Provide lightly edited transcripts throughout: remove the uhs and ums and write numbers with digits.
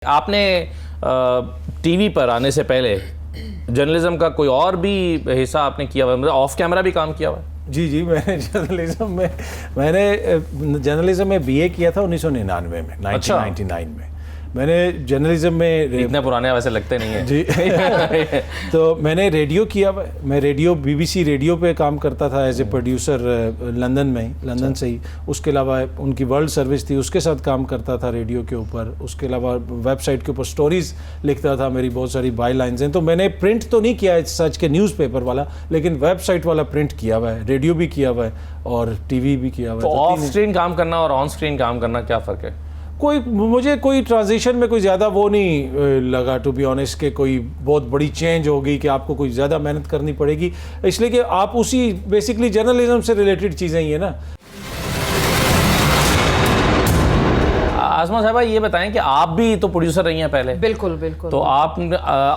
آپ نے T V پر آنے سے پہلے جرنلزم کا کوئی اور بھی حصہ آپ نے کیا ہوا ہے, مطلب آف کیمرہ بھی کام کیا ہوا ہے؟ جی میں نے جرنلزم میں بی اے کیا تھا 1999 میں 1999 میں. میں نے جرنلزم میں اتنے پرانے ویسے لگتے نہیں ہیں جی تو میں نے ریڈیو کیا ہوا ہے. میں ریڈیو بی سی ریڈیو پہ کام کرتا تھا ایز اے پروڈیوسر لندن سے ہی. اس کے علاوہ ان کی ورلڈ سروس تھی, اس کے ساتھ کام کرتا تھا ریڈیو کے اوپر. اس کے علاوہ ویب سائٹ کے اوپر سٹوریز لکھتا تھا, میری بہت ساری بائی لائنز ہیں. تو میں نے پرنٹ تو نہیں کیا ہے سچ کے نیوز پیپر والا, لیکن ویب سائٹ والا پرنٹ کیا ہوا ہے, ریڈیو بھی کیا ہوا ہے اور ٹی وی بھی کیا ہوا ہے. تو آف اسکرین کام کرنا اور آن اسکرین کام کرنا کیا فرق ہے؟ مجھے کوئی ٹرانزیشن میں کوئی زیادہ وہ نہیں لگا ٹو بی آنیسٹ کہ کوئی بہت بڑی چینج ہوگی کہ آپ کو کوئی زیادہ محنت کرنی پڑے گی, اس لیے کہ آپ اسی بیسکلی جرنلزم سے ریلیٹڈ چیزیں ہی ہیں نا. عاصمہ صاحبہ یہ بتائیں کہ آپ بھی تو پروڈیوسر رہی ہیں پہلے. بالکل. تو آپ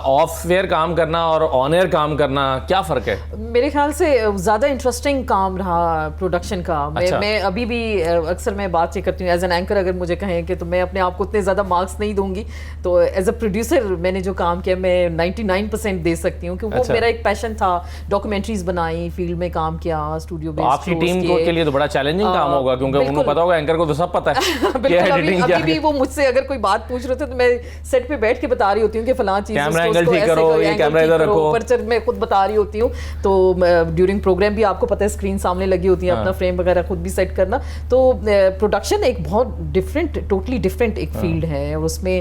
آف ایئر کام کرنا اور آن ایئر کام کرنا کیا فرق ہے؟ میرے خیال سے زیادہ انٹرسٹنگ کام رہا پروڈکشن کا. میں ابھی بھی اکثر میں بات یہ کرتی ہوں ایز این اینکر, اگر مجھے کہیں کہ تو میں اپنے آپ کو اتنے زیادہ مارکس نہیں دوں گی, تو ایز اے پروڈیوسر میں نے جو کام کیا میں 99% دے سکتی ہوں, کیونکہ وہ میرا ایک پیشن تھا. ڈاکومنٹریز بنائی, فیلڈ میں کام کیا, اسٹوڈیو بیس. آپ کی ٹیم کے لیے تو بڑا چیلنجنگ کام ہوگا, کیونکہ انہیں پتا ہوگا اینکر کو تو سب پتا ہے. ابھی بھی وہ مجھ سے اگر کوئی بات پوچھ رہے تھے تو میں سیٹ پہ بیٹھ کے بتا رہی ہوتی ہوں کہ فلاں چیز کیمرہ اینگل ٹھیک کرو, یہ کیمرہ ادھر رکھو, پرچر میں خود بتا رہی ہوتی ہوں. تو ڈیورنگ پروگرام بھی آپ کو پتہ ہے اسکرین سامنے لگی ہوتی ہے, اپنا فریم وغیرہ خود بھی سیٹ کرنا. تو پروڈکشن ایک بہت ڈفرینٹ, ٹوٹلی ڈفرینٹ ایک فیلڈ ہے, اور اس میں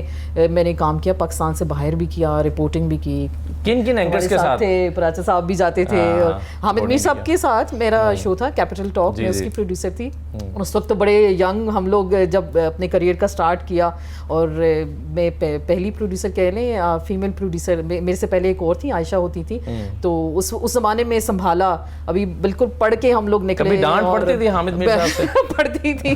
میں نے کام کیا, پاکستان سے باہر بھی کیا, رپورٹنگ بھی کی. کن اینکرز کے ساتھ تھے؟ پراچا صاحب بھی جاتے تھے, حامد میر صاحب کے ساتھ میرا شو تھا کیپٹل ٹاک, میں اس کی پروڈیوسر تھی. اس وقت تو بڑے ینگ ہم لوگ جب اپنے کریئر کا سٹارٹ کیا, اور میں پہلی پروڈیوسر کہہ لیں فیمیل پروڈیوسر, میرے سے پہلے ایک اور تھی عائشہ ہوتی تھی. تو اس زمانے میں سنبھالا, ابھی بالکل پڑھ کے ہم لوگ نکلے. ڈانٹ پڑتی تھی حامد میر صاحب سے؟ پڑھتی تھی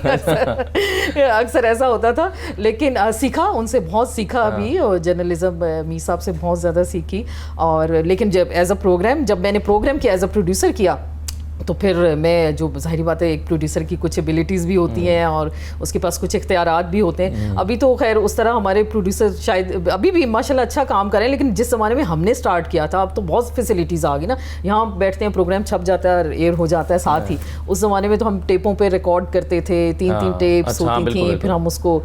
اکثر ایسا ہوتا تھا, لیکن سیکھا ان سے, بہت سیکھا بھی, اور جرنلزم میر صاحب سے بہت زیادہ سیکھی. اور لیکن جب ایز اے پروگرام, جب میں نے پروگرام کیا ایز اے پروڈیوسر کیا, تو پھر میں جو ظاہری بات ہے ایک پروڈیوسر کی کچھ ایبلٹیز بھی ہوتی ہیں اور اس کے پاس کچھ اختیارات بھی ہوتے ہیں. ابھی تو خیر اس طرح ہمارے پروڈیوسر شاید ابھی بھی ماشاءاللہ اچھا کام کریں, لیکن جس زمانے میں ہم نے سٹارٹ کیا تھا اب تو بہت فیسلٹیز آ گئی نا. یہاں بیٹھتے ہیں, پروگرام چھپ جاتا ہے, ایئر ہو جاتا ہے ساتھ ہی. اس زمانے میں تو ہم ٹیپوں پہ ریکارڈ کرتے تھے, 3 ٹیپس ہوتی تھیں, پھر ہم اس کو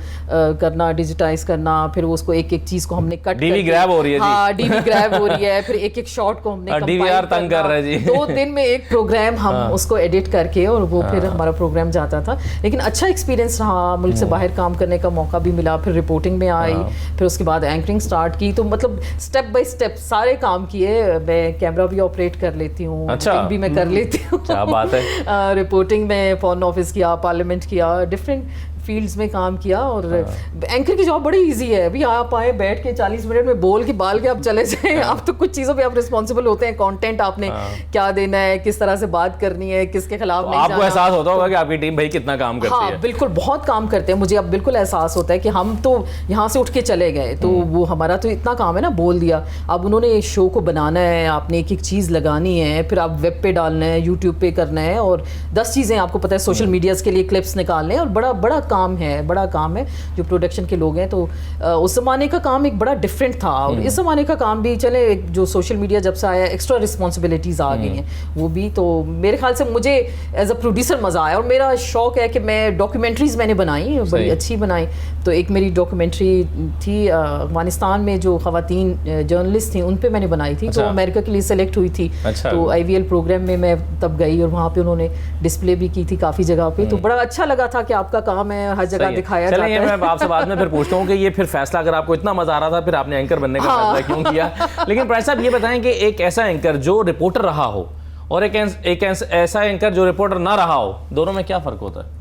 کرنا, ڈیجیٹائز کرنا, پھر اس کو ایک چیز کو ہم نے کٹ, ڈی وی گریب ہو رہی ہے, ہاں ڈی وی گریب ہو رہی ہے, پھر ایک شارٹ کو ہم نے DVR تنگ کر رہا ہے جی. 2 دن میں ایک پروگرام ہم اس کو ایڈٹ کر کے, اور وہ پھر ہمارا پروگرام جاتا تھا. لیکن اچھا ایکسپیرینس رہا, ملک سے باہر کام کرنے کا موقع بھی ملا, پھر رپورٹنگ میں آئی, پھر اس کے بعد اینکرنگ سٹارٹ کی. تو مطلب اسٹیپ بائی اسٹیپ سارے کام کیے. میں کیمرہ بھی آپریٹ کر لیتی ہوں, ایڈیٹنگ بھی میں کر لیتی ہوں. کیا بات ہے. رپورٹنگ میں فارن آفس کیا, پارلیمنٹ کیا, ڈفرینٹ فیلڈز میں کام کیا. اور اینکر کی جاب بڑی ایزی ہے. ابھی آپ آئے, بیٹھ کے 40 منٹ میں بول کے بال کے آپ چلے جائیں. آپ تو کچھ چیزوں پہ آپ رسپانسبل ہوتے ہیں, کانٹینٹ آپ نے کیا دینا ہے, کس طرح سے بات کرنی ہے, کس کے خلاف نہیں جانا. آپ کو احساس ہوتا ہوگا کہ آپ کی ٹیم بھائی کتنا کام کرتی ہے. ہاں بالکل, بہت کام کرتے ہیں. مجھے اب بالکل احساس ہوتا ہے کہ ہم تو یہاں سے اٹھ کے چلے گئے, تو وہ ہمارا تو اتنا کام ہے نا, بول دیا. اب انہوں نے شو کو بنانا ہے, آپ نے ایک چیز لگانی ہے, پھر آپ ویب پہ ڈالنا ہے, یوٹیوب پہ کرنا ہے, اور 10 چیزیں آپ کو پتہ ہے سوشل میڈیاز کے لیے کلپس نکالنے, اور بڑا کام ہے, بڑا کام ہے جو پروڈکشن کے لوگ ہیں. تو اس زمانے کا کام ایک بڑا ڈفرینٹ تھا, اور اس زمانے کا کام بھی چلے, جو سوشل میڈیا جب سے آیا ایکسٹرا رسپانسبلٹیز آ گئی ہیں وہ بھی. تو میرے خیال سے مجھے ایز اے پروڈیوسر مزہ آیا, اور میرا شوق ہے کہ میں ڈاکیومنٹریز میں نے بنائی, بڑی اچھی بنائی. تو ایک میری ڈاکیومنٹری تھی افغانستان میں جو خواتین جرنلسٹ تھیں ان پہ میں نے بنائی تھی. تو امریکہ کے لیے سلیکٹ ہوئی تھی, تو IVL پروگرام میں تب گئی, اور وہاں پہ انہوں نے ڈسپلے بھی کی تھی کافی جگہ پہ. تو بڑا اچھا لگا تھا کہ آپ کا کام ہے, ہر جگہ دکھایا جاتا ہے. میں آپ سے بعد میں پھر پوچھتا ہوں کہ یہ پھر فیصلہ, اگر آپ کو اتنا مزہ آ رہا تھا, پھر آپ نے اینکر بننے کا فیصلہ کیوں کیا. لیکن پرائز صاحب یہ بتائیں کہ ایک ایسا اینکر جو رپورٹر رہا ہو اور ایک ایسا اینکر جو رپورٹر نہ رہا ہو, دونوں میں کیا فرق ہوتا ہے؟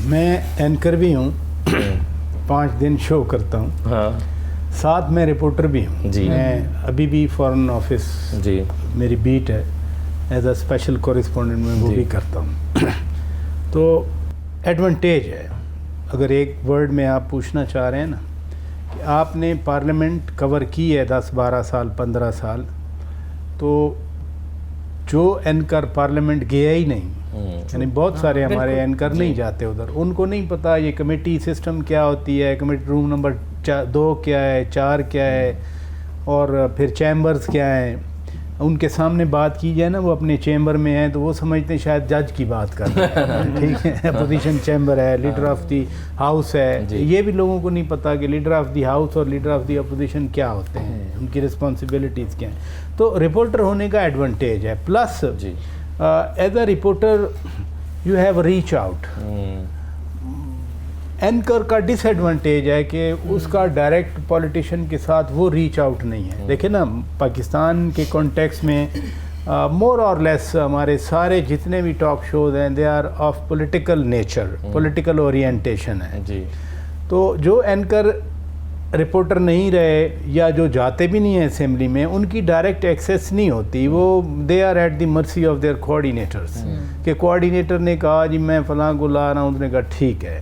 میں اینکر بھی ہوں, 5 دن شو کرتا ہوں, ساتھ میں رپورٹر بھی ہوں. میں ابھی بھی فارن آفس میری بیٹ ہے, ایز اے اسپیشل کورسپونڈنٹ میں وہ بھی کرتا ہوں. تو ایڈوانٹیج ہے. اگر ایک ورڈ میں آپ پوچھنا چاہ رہے ہیں نا کہ آپ نے پارلیمنٹ کور کی ہے 10-12 سال 15 سال, تو جو اینکر پارلیمنٹ گیا ہی نہیں یعنی بہت سارے ہمارے اینکر نہیں جاتے ادھر, ان کو نہیں پتا یہ کمیٹی سسٹم کیا ہوتی ہے, کمیٹی روم نمبر 2 کیا ہے, 4 کیا ہے, اور پھر چیمبرز کیا ہیں. ان کے سامنے بات کی جائے نا, وہ اپنے چیمبر میں ہیں تو وہ سمجھتے ہیں شاید جج کی بات کر رہے ہیں, ٹھیک ہے, اپوزیشن چیمبر ہے, لیڈر آف دی ہاؤس ہے. یہ بھی لوگوں کو نہیں پتا کہ لیڈر آف دی ہاؤس اور لیڈر آف دی اپوزیشن کیا ہوتے ہیں, ان کی رسپانسبلٹیز کیا ہیں. تو رپورٹر ہونے کا ایڈوانٹیج ہے, plus as a reporter you have reach out. Anchor کا ڈس ایڈوانٹیج ہے کہ اس کا ڈائریکٹ پولیٹیشین کے ساتھ وہ ریچ آؤٹ نہیں ہے. دیکھیں نا, پاکستان کے کانٹیکس میں مور اور لیس ہمارے سارے جتنے بھی ٹاک شوز ہیں they are of political nature, political orientation ہے. تو جو اینکر رپورٹر نہیں رہے یا جو جاتے بھی نہیں ہیں اسمبلی میں, ان کی ڈائریکٹ ایکسیس نہیں ہوتی. وہ they are at the mercy of their کوآرڈینیٹرس, کہ کوآرڈینیٹر نے کہا جی میں فلاں کو لا رہا ہوں, اس نے کہا ٹھیک ہے.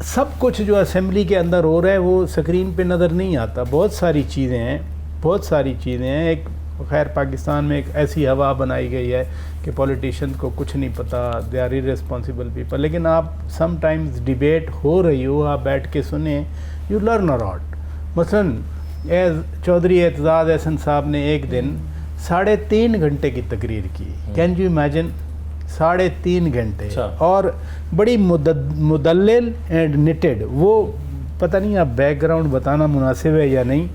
سب کچھ جو اسمبلی کے اندر ہو رہا ہے وہ اسکرین پہ نظر نہیں آتا. بہت ساری چیزیں ہیں. ایک خیر پاکستان میں ایک ایسی ہوا بنائی گئی ہے کہ پولیٹیشین کو کچھ نہیں پتا, دے آر irresponsible پیپل. لیکن آپ سم ٹائمز ڈیبیٹ ہو رہی ہو, آپ بیٹھ کے سنیں, یو لرن اے لاٹ. مثلاً ایز چودھری اعتزاز احسن صاحب نے ایک دن 3.5 گھنٹے کی تقریر کی. کین یو امیجن, 3.5 گھنٹے, اور بڑی مدلل اینڈ نیٹڈ. وہ پتہ نہیں آپ بیک گراؤنڈ بتانا مناسب ہے یا نہیں.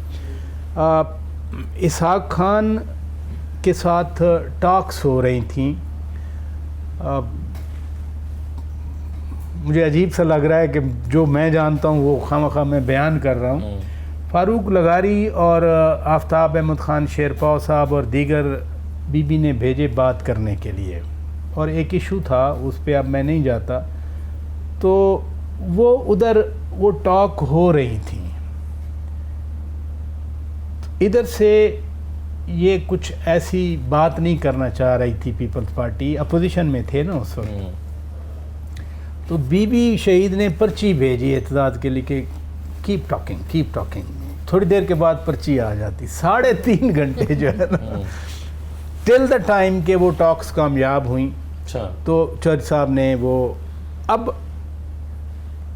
اسحاق خان کے ساتھ ٹاکس ہو رہی تھیں. مجھے عجیب سا لگ رہا ہے کہ جو میں جانتا ہوں وہ خواہ میں بیان کر رہا ہوں. فاروق لغاری اور آفتاب احمد خان شیرپاؤ صاحب اور دیگر بی بی نے بھیجے بات کرنے کے لیے, اور ایک ایشو تھا اس پہ اب میں نہیں جاتا. تو وہ ادھر وہ ٹاک ہو رہی تھیں. ادھر سے یہ کچھ ایسی بات نہیں کرنا چاہ رہی تھی پیپلز پارٹی, اپوزیشن میں تھے نا اس وقت. تو بی بی شہید نے پرچی بھیجی اعتزاز کے لیے کہ کیپ ٹاکنگ. تھوڑی دیر کے بعد پرچی آ جاتی. 3.5 گھنٹے جو ہے نا, ٹل دا ٹائم کہ وہ ٹاکس کامیاب ہوئیں. تو چرچ صاحب نے وہ اب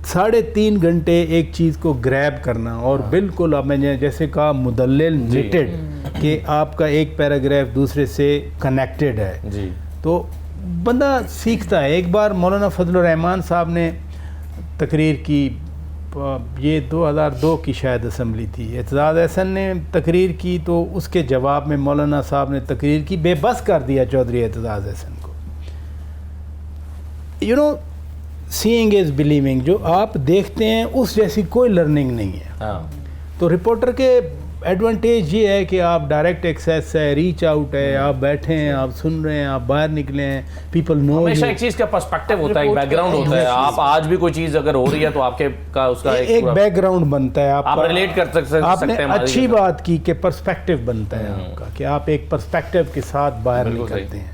3.5 گھنٹے ایک چیز کو گریب کرنا, اور بالکل اب میں نے جیسے کہا مدلل نیٹڈ, کہ آپ کا ایک پیراگراف دوسرے سے کنیکٹڈ ہے. تو بندہ سیکھتا ہے. ایک بار مولانا فضل الرحمان صاحب نے تقریر کی, یہ 2002 کی شاید اسمبلی تھی. اعتزاز احسن نے تقریر کی تو اس کے جواب میں مولانا صاحب نے تقریر کی, بے بس کر دیا چودھری اعتزاز احسن کو. You know, seeing is believing. جو آپ دیکھتے ہیں اس جیسی کوئی لرننگ نہیں ہے. تو رپورٹر کے ایڈوانٹیج یہ ہے کہ آپ ڈائریکٹ ایکسیس ہے, ریچ آؤٹ ہے, آپ بیٹھے ہیں, آپ سن رہے ہیں, آپ باہر نکلے ہیں, پیپل نو. ہمیشہ ایک چیز کا پرسپیکٹو ہوتا ہے, ایک بیک گراؤنڈ ہوتا ہے. آپ آج بھی کوئی چیز اگر ہو رہی ہے تو آپ کے کا اس کا ایک بیک گراؤنڈ بنتا ہے. آپ ریلیٹ کر سکتے ہیں. آپ نے اچھی بات کی کہ پرسپیکٹو بنتا ہے آپ کا, کہ آپ ایک پرسپیکٹو کے ساتھ باہر نکلتے ہیں.